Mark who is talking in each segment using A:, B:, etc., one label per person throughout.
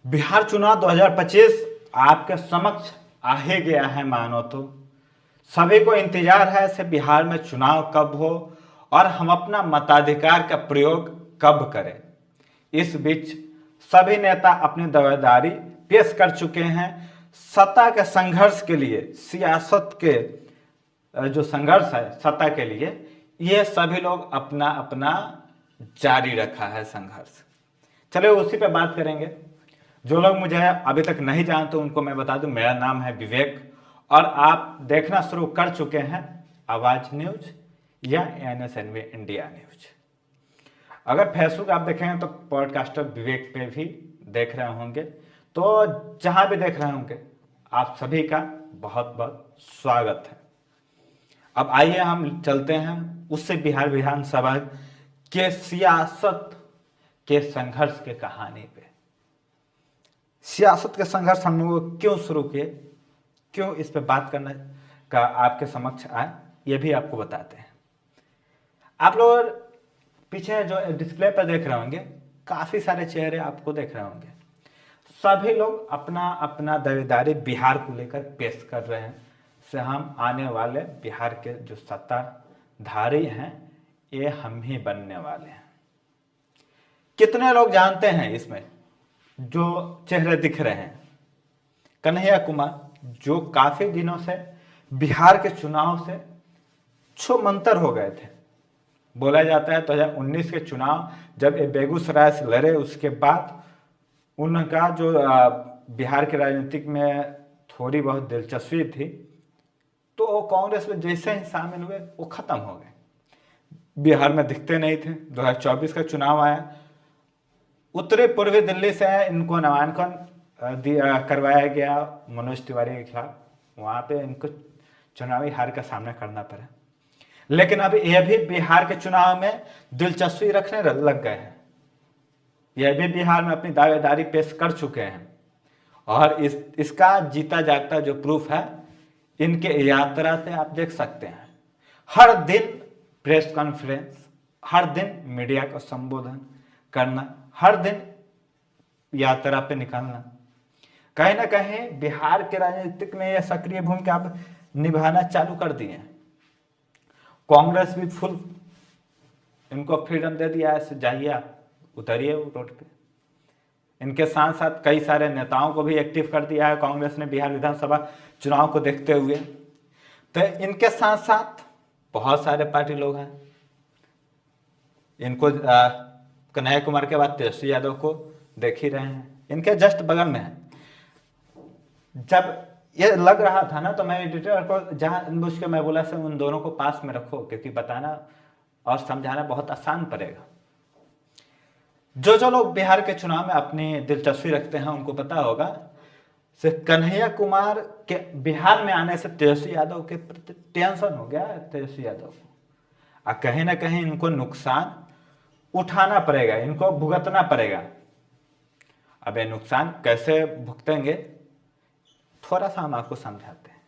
A: बिहार चुनाव 2025 आपके समक्ष आ ही गया है मानो तो। सभी को इंतजार है से बिहार में चुनाव कब हो और हम अपना मताधिकार का प्रयोग कब करें। इस बीच सभी नेता अपनी दावेदारी पेश कर चुके हैं। सत्ता के संघर्ष के लिए, सियासत के जो संघर्ष है सत्ता के लिए, ये सभी लोग अपना अपना जारी रखा है संघर्ष। चलिए उसी पे बात करेंगे। जो लोग मुझे अभी तक नहीं जानते उनको मैं बता दूं, मेरा नाम है विवेक और आप देखना शुरू कर चुके हैं आवाज न्यूज या NSNV इंडिया न्यूज। अगर फेसबुक आप देखेंगे तो पॉडकास्टर विवेक पे भी देख रहे होंगे, तो जहां भी देख रहे होंगे आप सभी का बहुत बहुत स्वागत है। अब आइए हम चलते हैं उससे बिहार विधानसभा के सियासत के संघर्ष के कहानी पे। सियासत के संघर्ष हम लोग क्यों शुरू किए, क्यों इस पे बात करने का आपके समक्ष आए, ये भी आपको बताते हैं। आप लोग पीछे जो डिस्प्ले पर देख रहे होंगे काफी सारे चेहरे आपको देख रहे होंगे। सभी लोग अपना अपना दावेदारी बिहार को लेकर पेश कर रहे हैं से हम आने वाले बिहार के जो सत्ताधारी हैं ये हम ही बनने वाले हैं। कितने लोग जानते हैं इसमें जो चेहरे दिख रहे हैं? कन्हैया कुमार, जो काफी दिनों से बिहार के चुनाव से छूमंतर हो गए थे। बोला जाता है 2019 के चुनाव जब ये बेगूसराय से लड़े उसके बाद उनका जो बिहार के राजनीतिक में थोड़ी बहुत दिलचस्पी थी, तो वो कांग्रेस में जैसे ही शामिल हुए वो खत्म हो गए, बिहार में दिखते नहीं थे। 2024 का चुनाव आया, उत्तरी पूर्वी दिल्ली से इनको नामांकन करवाया गया मनोज तिवारी के खिलाफ। वहां पे इनको चुनावी हार का सामना करना पड़ा, लेकिन अब यह भी बिहार के चुनाव में दिलचस्पी रखने लग गए हैं। यह भी बिहार में अपनी दावेदारी पेश कर चुके हैं और इसका जीता जागता जो प्रूफ है इनके यात्रा से आप देख सकते हैं। हर दिन प्रेस कॉन्फ्रेंस, हर दिन मीडिया का संबोधन करना, हर दिन यात्रा पे निकलना, कहीं ना कहीं बिहार के राजनीतिक में यह सक्रिय भूमिका आप निभाना चालू कर दिए हैं। कांग्रेस भी फुल इनको फ्रीडम दे दिया है, जाइए आप उतरिए रोड पे। इनके साथ साथ कई सारे नेताओं को भी एक्टिव कर दिया है कांग्रेस ने बिहार विधानसभा चुनाव को देखते हुए। तो इनके साथ साथ बहुत सारे पार्टी लोग हैं। इनको कन्हैया कुमार के बाद तेजस्वी यादव को देख ही रहे हैं, इनके जस्ट बगल में है। जब ये लग रहा था ना तो मैं एडिटर को जानबूझ के मैं बोला से उन दोनों को पास में रखो, क्योंकि बताना और समझाना बहुत आसान पड़ेगा। जो लोग बिहार के चुनाव में अपनी दिलचस्पी रखते हैं उनको पता होगा सिर्फ कन्हैया कुमार के बिहार में आने से तेजस्वी यादव के प्रति टेंशन हो गया है तेजस्वी यादव को, और कहीं ना कहीं इनको नुकसान उठाना पड़ेगा, इनको भुगतना पड़ेगा। अब ये नुकसान कैसे भुगतेंगे थोड़ा सा हम आपको समझाते हैं।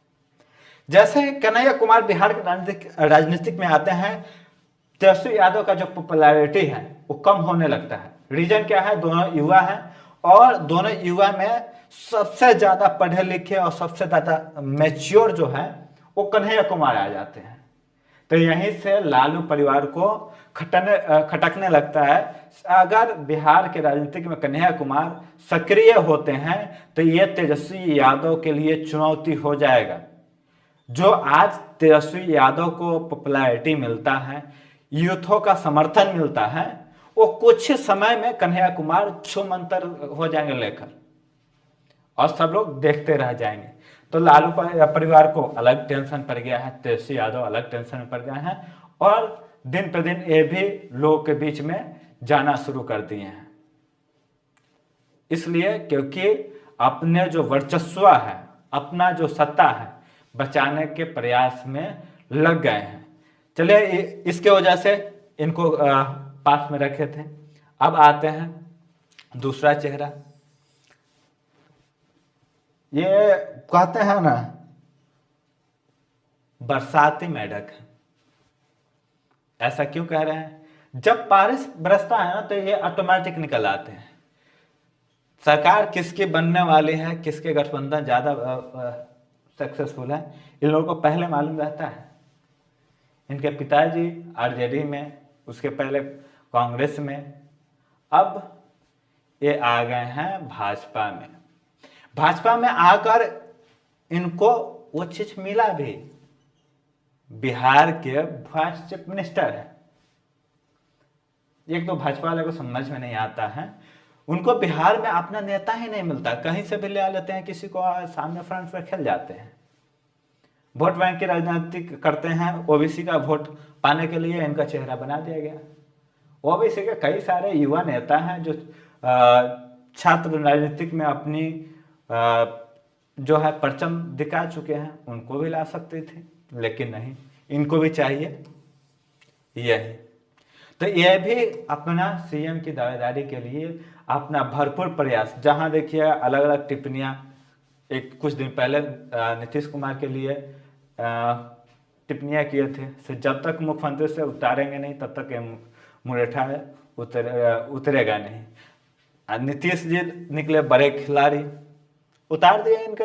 A: जैसे कन्हैया कुमार बिहार के राजनीतिक में आते हैं, तेजस्वी यादव का जो पॉपुलैरिटी है वो कम होने लगता है। रीजन क्या है? दोनों युवा हैं और दोनों युवा में सबसे ज्यादा पढ़े लिखे और सबसे ज्यादा मैच्योर जो है वो कन्हैया कुमार आ जाते हैं। तो यहीं से लालू परिवार को खटकने लगता है। अगर बिहार के राजनीतिक में कन्हैया कुमार सक्रिय होते हैं तो ये तेजस्वी यादव के लिए चुनौती हो जाएगा। जो आज तेजस्वी यादव को पॉपुलैरिटी मिलता है, यूथों का समर्थन मिलता है, वो कुछ समय में कन्हैया कुमार छूमंतर हो जाएंगे लेकर, और सब लोग देखते रह जाएंगे। तो लालू परिवार को अलग टेंशन पड़ गया है, तेजस्वी यादव अलग टेंशन में पड़ गए हैं, और दिन प्रतिदिन ये भी लोगों के बीच में जाना शुरू कर दिए हैं। इसलिए क्योंकि अपने जो वर्चस्व है, अपना जो सत्ता है, बचाने के प्रयास में लग गए हैं। चलिए इसके वजह से इनको पास में रखे थे। अब आते हैं दूसरा चेहरा। ये कहते हैं ना बरसाती मेढक। ऐसा क्यों कह रहे हैं? जब बारिश बरसता है ना तो ये ऑटोमेटिक निकल आते हैं। सरकार किसकी बनने वाली है, किसके गठबंधन ज़्यादा सक्सेसफुल है, इन लोगों को पहले मालूम रहता है। इनके पिताजी आरजेडी में, उसके पहले कांग्रेस में, अब ये आ गए हैं भाजपा में। भाजपा में आकर इनको वो चीज मिला भी, बिहार के वाइस चीफ मिनिस्टर है। एक तो भाजपा वाले को समझ में नहीं आता है, उनको बिहार में अपना नेता ही नहीं मिलता, कहीं से भी ले आ लेते हैं किसी को, सामने फ्रंट पर खेल जाते हैं, वोट बैंक की राजनीति करते हैं। ओबीसी का वोट पाने के लिए इनका चेहरा बना दिया गया। ओबीसी के कई सारे युवा नेता हैं जो छात्र राजनीतिक में अपनी जो है परचम दिखा चुके हैं, उनको भी ला सकते थे, लेकिन नहीं, इनको भी चाहिए यही। तो यह भी अपना सीएम की दावेदारी के लिए अपना भरपूर प्रयास, जहां देखिए अलग अलग टिप्पणियां, एक कुछ दिन पहले नीतीश कुमार के लिए टिप्पणियां किए थे, से जब तक मुख्यमंत्री से उतारेंगे नहीं तब तक मुरेठा उतरेगा नहीं। नीतीश जी निकले बड़े खिलाड़ी, उतार दिए इनके,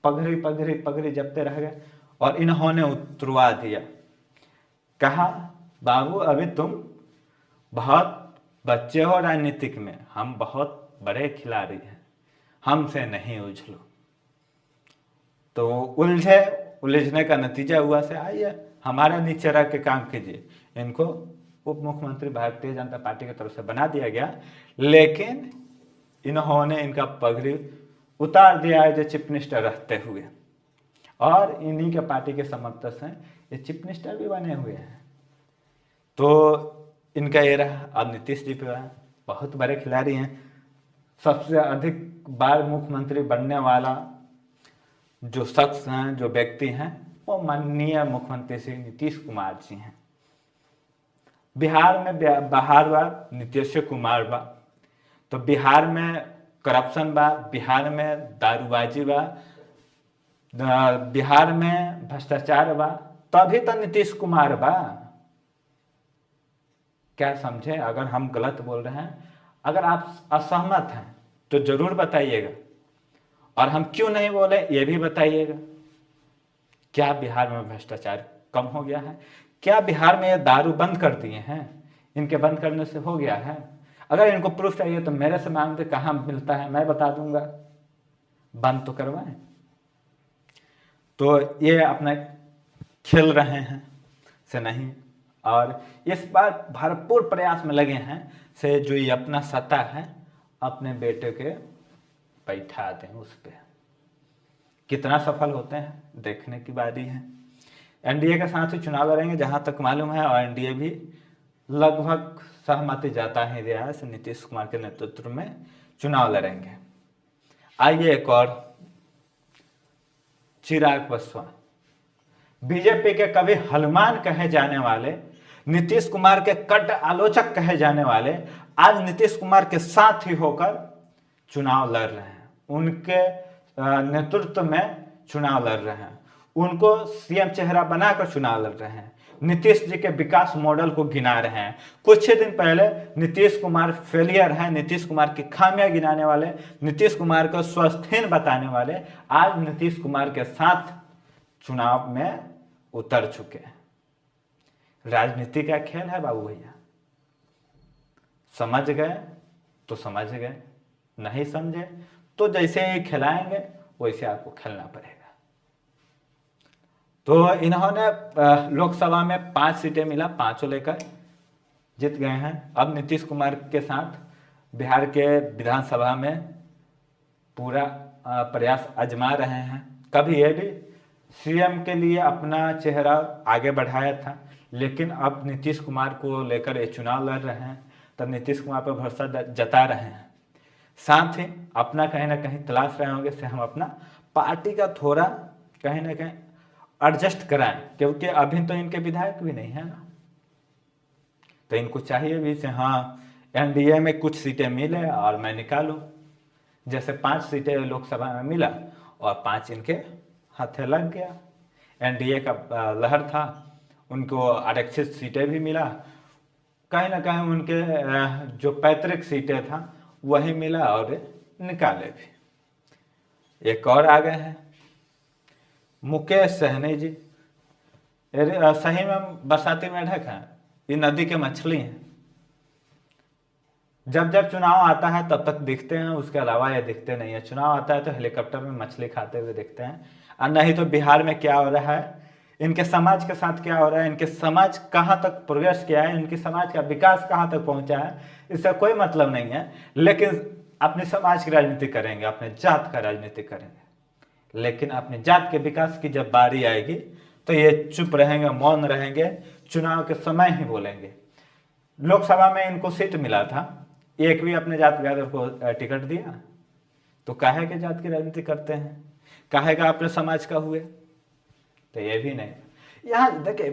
A: पगड़ी पगड़ी पगड़ी जपते रह गए और इन्होंने उतरवा दिया। कहा बाबू अभी तुम बहुत बच्चे हो राजनीतिक में, हम बहुत बड़े खिलाड़ी हैं, हमसे नहीं उलझलो। तो उलझने का नतीजा हुआ से आइए हमारे नीचे रख के काम कीजिए। इनको उप मुख्यमंत्री भारतीय जनता पार्टी की तरफ से बना दिया गया, लेकिन इन्होंने इनका पगड़ी उतार दिया है जो चीफ मिनिस्टर रहते हुए, और इन्हीं के पार्टी के समर्थक हैं, ये चीफ मिनिस्टर भी बने हुए हैं। तो इनका ये रहा। अब नीतीश जी पे बहुत बड़े खिलाड़ी हैं, सबसे अधिक बार मुख्यमंत्री बनने वाला जो शख्स हैं, जो व्यक्ति हैं, वो माननीय मुख्यमंत्री श्री नीतीश कुमार जी हैं। बिहार में बहार बा नीतीश कुमार बा, तो बिहार में करप्शन बा, बिहार में दारूबाजी बा, बिहार में भ्रष्टाचार बा, तभी तो नीतीश कुमार बा। क्या समझे? अगर हम गलत बोल रहे हैं, अगर आप असहमत हैं तो जरूर बताइएगा, और हम क्यों नहीं बोले ये भी बताइएगा। क्या बिहार में भ्रष्टाचार कम हो गया है? क्या बिहार में ये दारू बंद कर दिए हैं? इनके बंद करने से हो गया है? अगर इनको प्रूफ चाहिए तो मेरे से मांगते, कहाँ मिलता है मैं बता दूंगा, बंद तो करवाएं। तो ये अपना खेल रहे हैं से नहीं, और इस बार भरपूर प्रयास में लगे हैं से जो ये अपना सत्ता है अपने बेटे के बैठा दें उस पर। कितना सफल होते हैं देखने की बारी है। एनडीए के साथ ही चुनाव लड़ेंगे जहां तक मालूम है, और एनडीए भी लगभग सहमति जाता ही रहा है, नीतीश कुमार के नेतृत्व में चुनाव लड़ेंगे। आइए एक और, चिराग पासवान, बीजेपी के कभी हनुमान कहे जाने वाले, नीतीश कुमार के कट आलोचक कहे जाने वाले, आज नीतीश कुमार के साथ ही होकर चुनाव लड़ रहे हैं, उनके नेतृत्व में चुनाव लड़ रहे हैं, उनको सीएम चेहरा बनाकर चुनाव लड़ रहे हैं, नीतीश जी के विकास मॉडल को गिना रहे हैं। कुछ ही दिन पहले नीतीश कुमार फेलियर हैं, नीतीश कुमार की खामियां गिनाने वाले, नीतीश कुमार को स्वस्थहीन बताने वाले, आज नीतीश कुमार के साथ चुनाव में उतर चुके हैं। राजनीति का खेल है बाबू भैया, समझ गए तो समझ गए, नहीं समझे तो जैसे ही खिलाएंगे वैसे आपको खेलना पड़ेगा। तो इन्होंने लोकसभा में 5 सीटें मिला, 5 लेकर जीत गए हैं। अब नीतीश कुमार के साथ बिहार के विधानसभा में पूरा प्रयास आजमा रहे हैं। कभी ये भी सीएम के लिए अपना चेहरा आगे बढ़ाया था, लेकिन अब नीतीश कुमार को लेकर ये चुनाव लड़ रहे हैं, तब नीतीश कुमार पर भरोसा जता रहे हैं। साथ ही अपना कहीं ना कहीं तलाश रहे होंगे से हम अपना पार्टी का थोड़ा कहीं ना कहीं एडजस्ट कराएं, क्योंकि अभी तो इनके विधायक भी नहीं है ना, तो इनको चाहिए भी से हाँ एनडीए में कुछ सीटें मिले और मैं निकालूं। जैसे 5 सीटें लोकसभा में मिला और 5 इनके हाथे लग गया। एनडीए का लहर था, उनको आरक्षित सीटें भी मिला, कहीं ना कहीं उनके जो पैतृक सीटें था वही मिला और निकाले भी। एक और आ गए हैं मुकेश सहनी जी। सही में बरसाती मेढक है, ये नदी के मछली हैं। जब जब चुनाव आता है तब तक दिखते हैं, उसके अलावा ये दिखते नहीं है। चुनाव आता है तो हेलीकॉप्टर में मछली खाते हुए दिखते हैं। और नहीं तो बिहार में क्या हो रहा है, इनके समाज के साथ क्या हो रहा है, इनके समाज कहाँ तक प्रोग्रेस किया है, इनके समाज का विकास कहाँ तक पहुंचा है, इससे कोई मतलब नहीं है। लेकिन अपने समाज की राजनीति करेंगे, अपने जात का राजनीति करेंगे। लेकिन अपने जात के विकास की जब बारी आएगी तो ये चुप रहेंगे, मौन रहेंगे, चुनाव के समय ही बोलेंगे। लोकसभा में इनको सीट मिला था, एक भी अपने जात बिरादर को टिकट दिया, तो काहे के जात की राजनीति करते हैं, काहे का अपने समाज का हुए, तो ये भी नहीं। यहाँ देखिए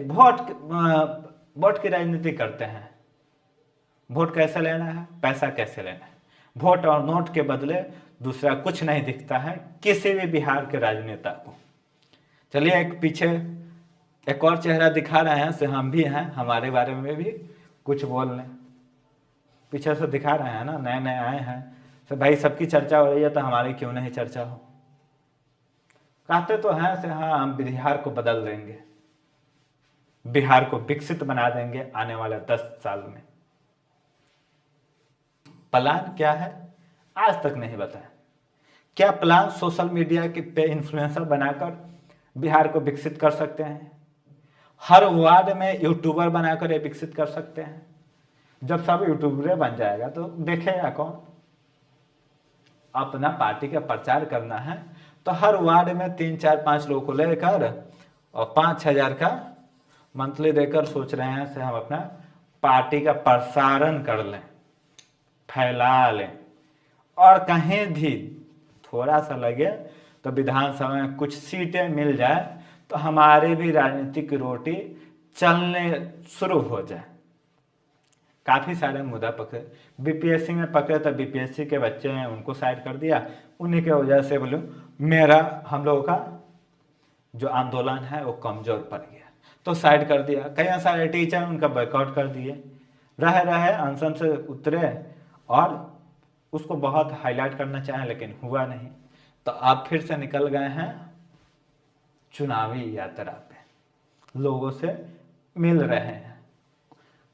A: वोट की राजनीति करते हैं। वोट कैसे लेना है, पैसा कैसे लेना है, वोट और नोट के बदले दूसरा कुछ नहीं दिखता है किसी भी बिहार के राजनेता को। चलिए एक पीछे एक और चेहरा दिखा रहे हैं, से हम भी हैं, हमारे बारे में भी कुछ बोल लें। पीछे से दिखा रहे हैं ना, नए नए आए हैं, तो भाई सबकी चर्चा हो रही है तो हमारी क्यों नहीं चर्चा हो। कहते तो हैं से हाँ हम बिहार को बदल देंगे, बिहार को विकसित बना देंगे आने वाले 10 साल में। प्लान क्या है आज तक नहीं बताया। क्या प्लान सोशल मीडिया के पे इन्फ्लुएंसर बनाकर बिहार को विकसित कर सकते हैं, हर वार्ड में यूट्यूबर बनाकर ये विकसित कर सकते हैं। जब सब यूट्यूबर बन जाएगा तो देखेगा कौन। अपना पार्टी का प्रचार करना है तो हर वार्ड में 3 4 5 लोगों को लेकर और 5,000 का मंथली देकर सोच रहे हैं से हम अपना पार्टी का प्रसारण कर लें, फैला लें, और कहीं भी थोड़ा सा लगे तो विधानसभा में कुछ सीटें मिल जाए तो हमारी भी राजनीतिक रोटी चलने शुरू हो जाए। काफ़ी सारे मुद्दा पकड़े, बीपीएससी में पकड़े तो बीपीएससी के बच्चे हैं उनको साइड कर दिया, उन्हीं के वजह से बोलो हम लोगों का जो आंदोलन है वो कमजोर पड़ गया तो साइड कर दिया। कई सारे टीचर उनका बॉयकॉट कर दिए, रहे अनशन से उतरे और उसको बहुत हाईलाइट करना चाहे लेकिन हुआ नहीं, तो आप फिर से निकल गए हैं चुनावी यात्रा पे, लोगों से मिल रहे हैं,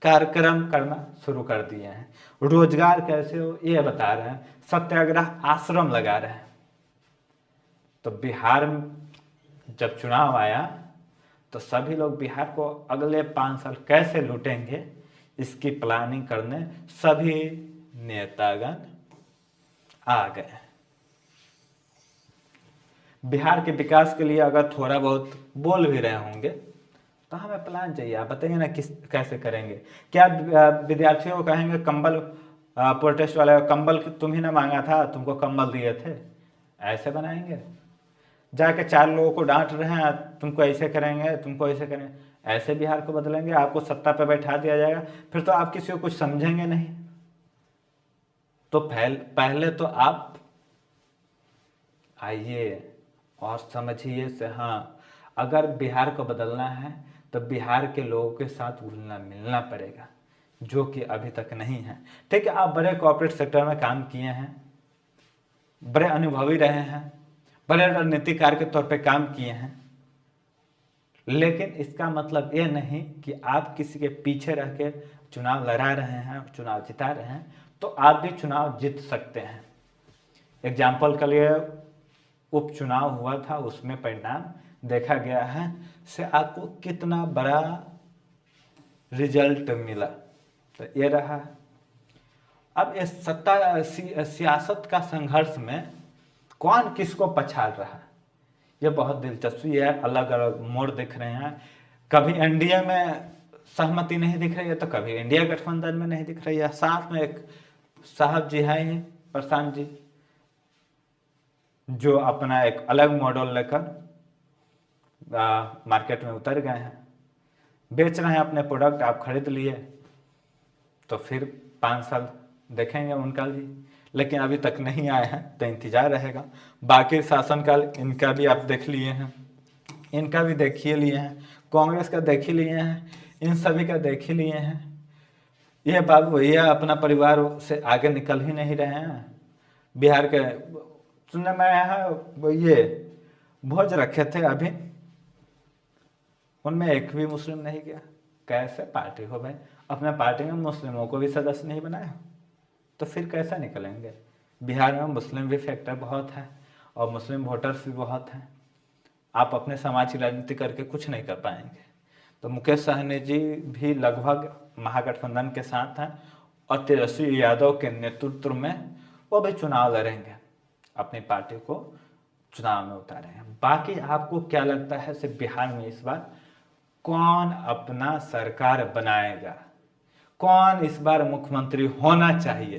A: कार्यक्रम करना शुरू कर दिए हैं, रोजगार कैसे हो ये बता रहे हैं, सत्याग्रह आश्रम लगा रहे हैं। तो बिहार में जब चुनाव आया तो सभी लोग बिहार को अगले 5 साल कैसे लूटेंगे इसकी प्लानिंग करने सभी नेतागण आ गए। बिहार के विकास के लिए अगर थोड़ा बहुत बोल भी रहे होंगे तो हमें प्लान चाहिए, आप बताइए ना किस कैसे करेंगे। क्या विद्यार्थियों को कहेंगे कंबल, प्रोटेस्ट वाले कंबल तुम ही ना मांगा था, तुमको कंबल दिए थे, ऐसे बनाएंगे। जाके 4 लोगों को डांट रहे हैं तुमको ऐसे करेंगे, तुमको ऐसे करेंगे, ऐसे बिहार को बदलेंगे, आपको सत्ता पे बैठा दिया जाएगा, फिर तो आप किसी को कुछ समझेंगे नहीं। तो पहले तो आप आइए और समझिए से हाँ अगर बिहार को बदलना है तो बिहार के लोगों के साथ घुलना मिलना पड़ेगा, जो कि अभी तक नहीं है। ठीक है, आप बड़े कॉर्पोरेट सेक्टर में काम किए हैं, बड़े अनुभवी रहे हैं, बड़े रणनीतिकार के तौर पे काम किए हैं, लेकिन इसका मतलब ये नहीं कि आप किसी के पीछे रह के चुनाव लड़ा रहे हैं, चुनाव जिता रहे हैं तो आप भी चुनाव जीत सकते हैं। एग्जाम्पल के लिए उपचुनाव हुआ था, उसमें परिणाम देखा गया है से आपको कितना बड़ा रिजल्ट मिला, तो ये रहा। अब इस सियासत का संघर्ष में कौन किसको पछाड़ रहा है ये बहुत दिलचस्पी है। अलग अलग मोड़ दिख रहे हैं, कभी एनडीए में सहमति नहीं दिख रही है तो कभी इंडिया गठबंधन में नहीं दिख रही है। साथ में एक साहब जी हैं प्रशांत जी, जो अपना एक अलग मॉडल लेकर मार्केट में उतर गए हैं, बेच रहे हैं अपने प्रोडक्ट। आप खरीद लिए तो फिर 5 साल देखेंगे उनका भी, लेकिन अभी तक नहीं आए हैं तो इंतजार रहेगा। बाकी शासनकाल इनका भी आप देख लिए हैं, इनका भी देख ही लिए हैं, कांग्रेस का देख ही लिए हैं, इन सभी का देख ही लिए हैं। ये बाबू भैया अपना परिवार से आगे निकल ही नहीं रहे हैं। बिहार के सुनने में आया है वो ये भोज रखे थे अभी, उनमें एक भी मुस्लिम नहीं गया। कैसे पार्टी हो भाई, अपने पार्टी में मुस्लिमों को भी सदस्य नहीं बनाया तो फिर कैसा निकलेंगे। बिहार में मुस्लिम भी फैक्टर बहुत है और मुस्लिम वोटर्स भी बहुत हैं। आप अपने समाज की राजनीति करके कुछ नहीं कर पाएंगे। तो मुकेश सहनी जी भी लगभग महागठबंधन के साथ हैं और तेजस्वी यादव के नेतृत्व में वो भी चुनाव लड़ेंगे, अपनी पार्टी को चुनाव में उतारेंगे। बाकी आपको क्या लगता है सिर्फ बिहार में इस बार कौन अपना सरकार बनाएगा, कौन इस बार मुख्यमंत्री होना चाहिए,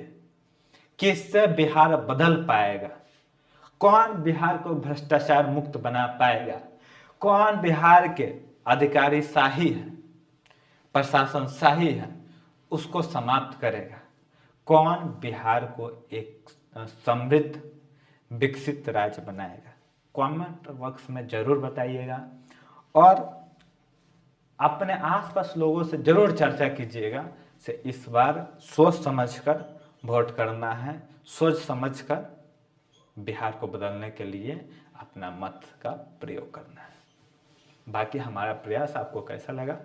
A: किससे बिहार बदल पाएगा, कौन बिहार को भ्रष्टाचार मुक्त बना पाएगा, कौन बिहार के अधिकारी शाही है, प्रशासन शाही है, उसको समाप्त करेगा, कौन बिहार को एक समृद्ध विकसित राज्य बनाएगा। कमेंट बॉक्स में जरूर बताइएगा और अपने आसपास लोगों से जरूर चर्चा कीजिएगा से इस बार सोच समझकर वोट करना है, सोच समझकर बिहार को बदलने के लिए अपना मत का प्रयोग करना है। बाकी हमारा प्रयास आपको कैसा लगा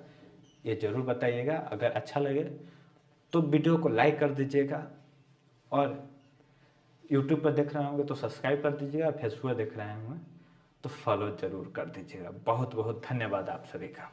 A: ये जरूर बताइएगा। अगर अच्छा लगे तो वीडियो को लाइक कर दीजिएगा और यूट्यूब पर देख रहे होंगे तो सब्सक्राइब कर दीजिएगा, फेसबुक पर देख रहे होंगे तो फॉलो जरूर कर दीजिएगा। बहुत बहुत धन्यवाद आप सभी का।